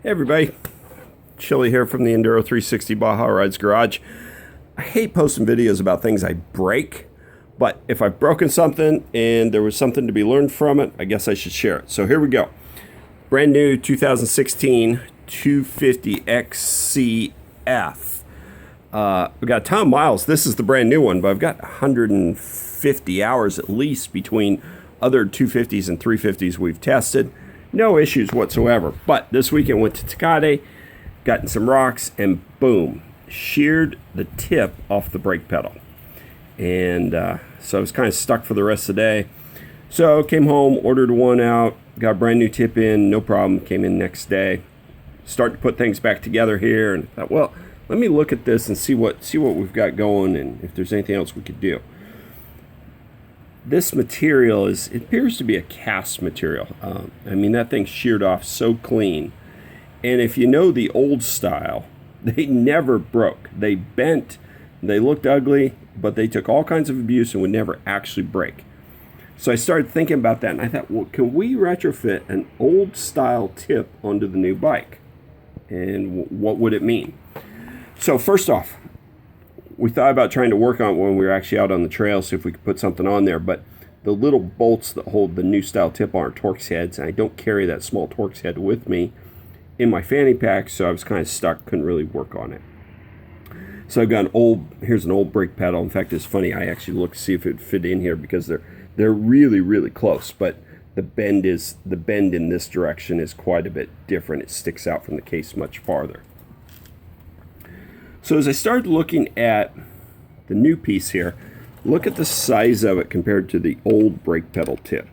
Hey everybody, Chili here from the Enduro 360 Baja Rides Garage. I hate posting videos about things I break, but if I've broken something and there was something to be learned from it, I guess I should share it. So here we go. Brand new 2016 250 XCF. We've got a ton of miles. This is the brand new one, but I've got 150 hours at least between other 250s and 350s we've tested. No issues whatsoever. But this weekend went to Tecate, got in some rocks, and boom, sheared the tip off the brake pedal. And so I was kind of stuck for the rest of the day. So came home, ordered one out, got a brand new tip in, no problem. Came in next day, started to put things back together here, and thought, well, let me look at this and see what we've got going, and if there's anything else we could do. This material it appears to be a cast material. I mean, that thing sheared off so clean. And if you know the old style, they never broke. They bent, they looked ugly, but they took all kinds of abuse and would never actually break. So I started thinking about that, and I thought, well, can we retrofit an old style tip onto the new bike? And what would it mean? So first off, we thought about trying to work on it when we were actually out on the trail, see if we could put something on there, but the little bolts that hold the new style tip on are Torx heads, and I don't carry that small Torx head with me in my fanny pack, so I was kind of stuck, couldn't really work on it. So I've got here's an old brake pedal. In fact, it's funny, I actually looked to see if it would fit in here because they're really, really close, but the bend in this direction is quite a bit different. It sticks out from the case much farther. So as I started looking at the new piece here, look at the size of it compared to the old brake pedal tip.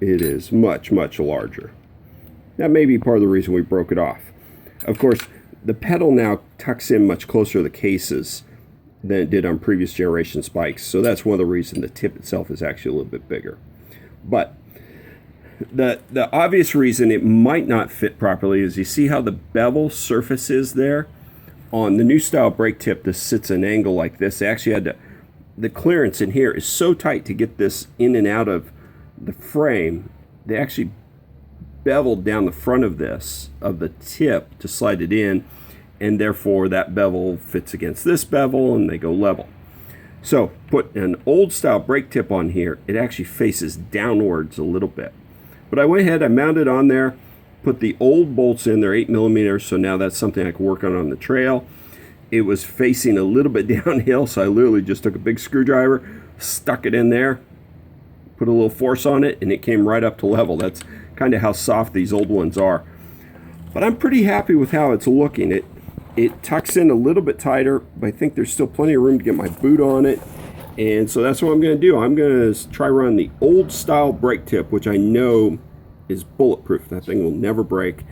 It is much, much larger. That may be part of the reason we broke it off. Of course, the pedal now tucks in much closer to the cases than it did on previous generation bikes, so that's one of the reasons the tip itself is actually a little bit bigger. But the obvious reason it might not fit properly is you see how the bevel surface is there? On the new style brake tip, this sits at an angle like this. They actually had the clearance in here is so tight to get this in and out of the frame. They actually beveled down the front of the tip to slide it in, and therefore that bevel fits against this bevel and they go level. So put an old style brake tip on here, it actually faces downwards a little bit. But I went ahead, I mounted on there, put the old bolts in, they're 8mm, so now that's something I can work on the trail. It was facing a little bit downhill, so I literally just took a big screwdriver, stuck it in there, put a little force on it, and it came right up to level. That's kind of how soft these old ones are. But I'm pretty happy with how it's looking. It tucks in a little bit tighter, but I think there's still plenty of room to get my boot on it. And so that's what I'm going to do. I'm going to try run the old style brake tip, which I know is bulletproof. That thing will never break,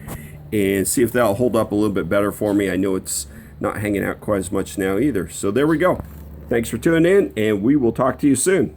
and see if that'll hold up a little bit better for me. I know it's not hanging out quite as much now either. So there we go. Thanks for tuning in, and we will talk to you soon.